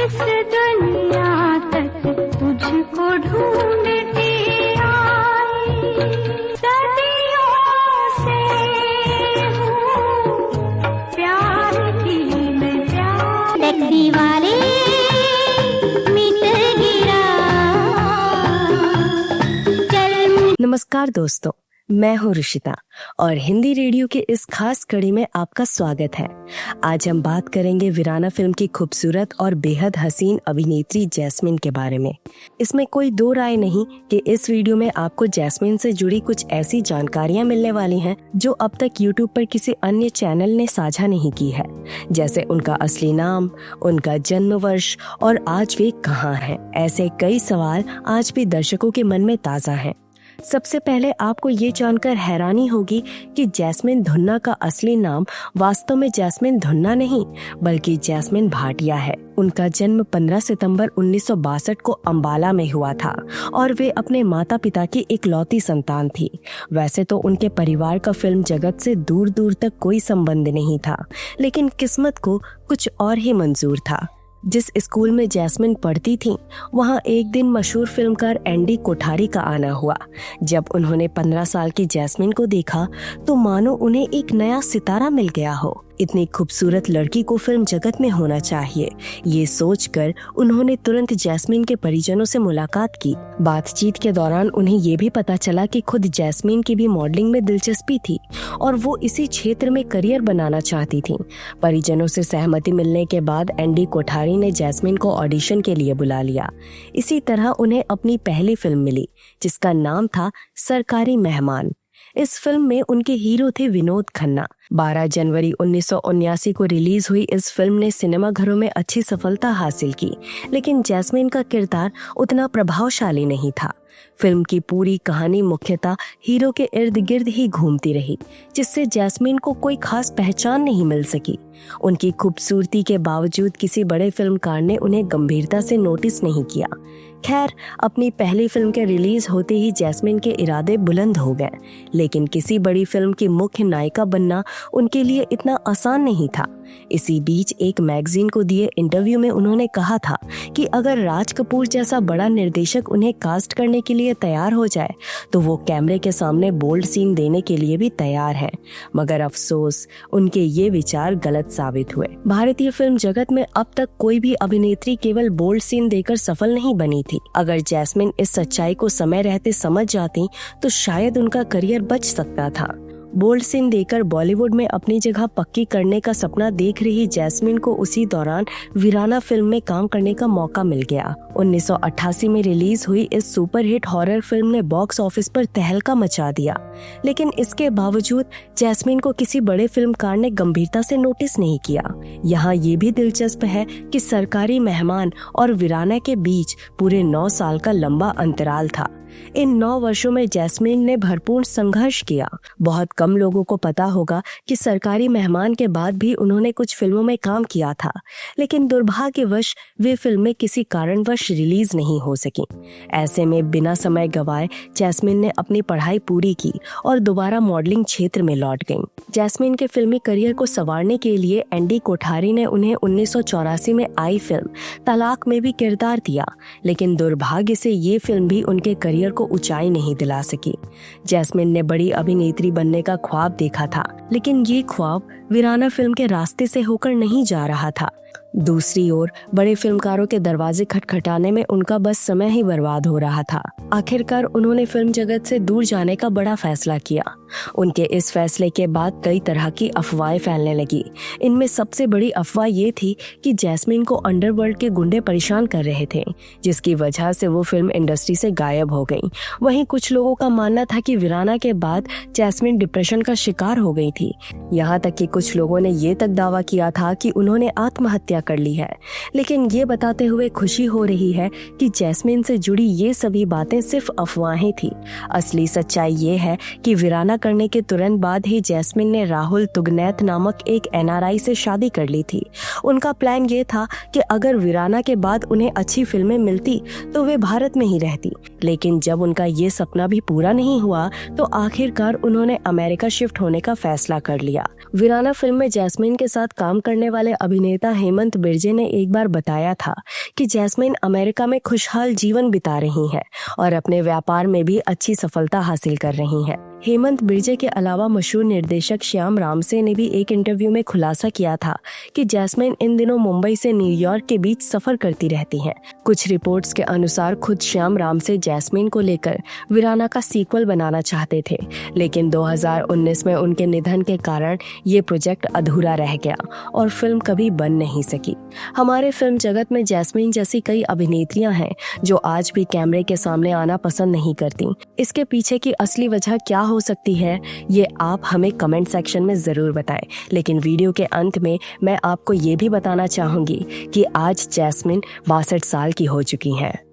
इस दुनिया तक तुझको ढूंढती आई, सदियों से हूँ प्यार की मैं प्यार। टैक्सी वाले मीटर गिरा, चल। नमस्कार दोस्तों, मैं हूँ ऋषिता और हिंदी रेडियो के इस खास कड़ी में आपका स्वागत है। आज हम बात करेंगे वीराना फिल्म की खूबसूरत और बेहद हसीन अभिनेत्री जैस्मिन के बारे में। इसमें कोई दो राय नहीं कि इस वीडियो में आपको जैस्मिन से जुड़ी कुछ ऐसी जानकारियां मिलने वाली हैं जो अब तक यूट्यूब पर किसी अन्य चैनल ने साझा नहीं की है, जैसे उनका असली नाम, उनका जन्म वर्ष और आज वे कहाँ हैं। ऐसे कई सवाल आज भी दर्शकों के मन में ताज़ा हैं। सबसे पहले आपको ये जानकर हैरानी होगी कि जैस्मिन धुन्ना का असली नाम वास्तव में जैस्मिन धुन्ना नहीं बल्कि जैस्मिन भाटिया है। उनका जन्म 15 सितंबर 1962 को अंबाला में हुआ था और वे अपने माता पिता की इकलौती संतान थी। वैसे तो उनके परिवार का फिल्म जगत से दूर दूर तक कोई संबंध नहीं था, लेकिन किस्मत को कुछ और ही मंजूर था। जिस स्कूल में जैस्मिन पढ़ती थी वहां एक दिन मशहूर फिल्मकार एंडी कोठारी का आना हुआ। जब उन्होंने 15 साल की जैस्मिन को देखा तो मानो उन्हें एक नया सितारा मिल गया हो। इतनी खूबसूरत लड़की को फिल्म जगत में होना चाहिए, ये सोचकर उन्होंने तुरंत जैस्मिन के परिजनों से मुलाकात की। बातचीत के दौरान उन्हें ये भी पता चला कि खुद जैस्मिन की भी मॉडलिंग में दिलचस्पी थी और वो इसी क्षेत्र में करियर बनाना चाहती थी। परिजनों से सहमति मिलने के बाद एंडी कोठारी ने जैस्मिन को ऑडिशन के लिए बुला लिया। इसी तरह उन्हें अपनी पहली फिल्म मिली जिसका नाम था सरकारी मेहमान। इस फिल्म में उनके हीरो थे विनोद खन्ना। 12 जनवरी 1979 को रिलीज हुई इस फिल्म ने सिनेमाघरों में अच्छी सफलता हासिल की, लेकिन जैस्मिन का किरदार उतना प्रभावशाली नहीं था। फिल्म की पूरी कहानी मुख्यतः हीरो के इर्द गिर्द ही घूमती रही, जिससे जैस्मिन को कोई खास पहचान नहीं मिल सकी। उनकी खूबसूरती के बावजूद किसी बड़े फिल्मकार ने उन्हें गंभीरता से नोटिस नहीं किया। खैर, अपनी पहली फिल्म के रिलीज होते ही जैस्मिन के इरादे बुलंद हो गए, लेकिन किसी बड़ी फिल्म की मुख्य नायिका बनना उनके लिए इतना आसान नहीं था। इसी बीच एक मैगजीन को दिए इंटरव्यू में उन्होंने कहा था कि अगर राज कपूर जैसा बड़ा निर्देशक उन्हें कास्ट करने के लिए तैयार हो जाए तो वो कैमरे के सामने बोल्ड सीन देने के लिए भी तैयार हैं। मगर अफसोस, उनके ये विचार गलत साबित हुए। भारतीय फिल्म जगत में अब तक कोई भी अभिनेत्री केवल बोल्ड सीन देकर सफल नहीं बनी थी। अगर जैस्मिन इस सच्चाई को समय रहते समझ जाती तो शायद उनका करियर बच सकता था। बोल्ड सीन देकर बॉलीवुड में अपनी जगह पक्की करने का सपना देख रही जैस्मिन को उसी दौरान वीराना फिल्म में काम करने का मौका मिल गया। 1988 में रिलीज हुई इस सुपरहिट हॉरर फिल्म ने बॉक्स ऑफिस पर तहलका मचा दिया, लेकिन इसके बावजूद जैस्मिन को किसी बड़े फिल्मकार ने गंभीरता से नोटिस नहीं किया। यहाँ ये भी दिलचस्प है कि सरकारी मेहमान और वीराना के बीच पूरे 9 साल का लंबा अंतराल था। इन 9 वर्षों में जैस्मिन ने भरपूर संघर्ष किया। बहुत कम लोगों को पता होगा कि सरकारी मेहमान के बाद भी उन्होंने कुछ फिल्मों में काम किया था, लेकिन दुर्भाग्यवश वे फिल्में किसी कारणवश रिलीज नहीं हो सकी। ऐसे में बिना समय गवाए जैस्मिन ने अपनी पढ़ाई पूरी की और दोबारा मॉडलिंग क्षेत्र में लौट गईं। जैस्मिन के फिल्मी करियर को संवारने के लिए एंडी कोठारी ने उन्हें 1984 में आई फिल्म तलाक में भी किरदार दिया, लेकिन दुर्भाग्य से ये फिल्म भी उनके करियर को ऊंचाई नहीं दिला सकी। जैस्मिन ने बड़ी अभिनेत्री बनने का ख्वाब देखा था, लेकिन ये ख्वाब वीराना फिल्म के रास्ते से होकर नहीं जा रहा था। दूसरी ओर बड़े फिल्मकारों के दरवाजे खटखटाने में उनका बस समय ही बर्बाद हो रहा था। आखिरकार उन्होंने फिल्म जगत से दूर जाने का बड़ा फैसला किया। उनके इस फैसले के बाद कई तरह की अफवाहें फैलने लगी। इनमें सबसे बड़ी अफवाह ये थी कि जैस्मिन को अंडरवर्ल्ड के गुंडे परेशान कर रहे थे, जिसकी वजह से वो फिल्म इंडस्ट्री से गायब हो गई। वहीं कुछ लोगों का मानना था कि वीराना के बाद जैस्मिन डिप्रेशन का शिकार हो गई थी। यहाँ तक कि कुछ लोगों ने ये तक दावा किया था कि उन्होंने आत्महत्या कर ली है। लेकिन ये बताते हुए खुशी हो रही है कि जैस्मिन से जुड़ी ये सभी बातें सिर्फ अफवाहें थी। असली सच्चाई ये है कि वीराना करने के तुरंत बाद ही जैस्मिन ने राहुल तुगनैत नामक एक NRI से शादी कर ली थी। उनका प्लान ये था कि अगर वीराना के बाद उन्हें अच्छी फिल्में मिलती तो वे भारत में ही रहती। लेकिन जब उनका ये सपना भी पूरा नहीं हुआ तो आखिरकार उन्होंने अमेरिका शिफ्ट होने का फैसला कर लिया। वीराना फिल्म में जैस्मिन के साथ काम करने वाले अभिनेता हेमंत हेमंत बिरजे ने एक बार बताया था कि जैस्मिन अमेरिका में खुशहाल जीवन बिता रही हैं और अपने व्यापार में भी अच्छी सफलता हासिल कर रही हैं। हेमंत बिरजे के अलावा मशहूर निर्देशक श्याम रामसे ने भी एक इंटरव्यू में खुलासा किया था कि जैस्मिन इन दिनों मुंबई से न्यूयॉर्क के बीच सफर करती रहती हैं। कुछ रिपोर्ट्स के अनुसार खुद श्याम रामसे जैस्मिन को लेकर वीराना का सीक्वल बनाना चाहते थे, लेकिन 2019 में उनके निधन के कारण ये प्रोजेक्ट अधूरा रह गया और फिल्म कभी बन नहीं सकी। हमारे फिल्म जगत में जैस्मिन जैसी कई अभिनेत्रियां हैं जो आज भी कैमरे के सामने आना पसंद नहीं करती। इसके पीछे की असली वजह क्या हो सकती है, ये आप हमें कमेंट सेक्शन में जरूर बताएं। लेकिन वीडियो के अंत में मैं आपको ये भी बताना चाहूंगी कि आज जैस्मिन 62 साल की हो चुकी हैं।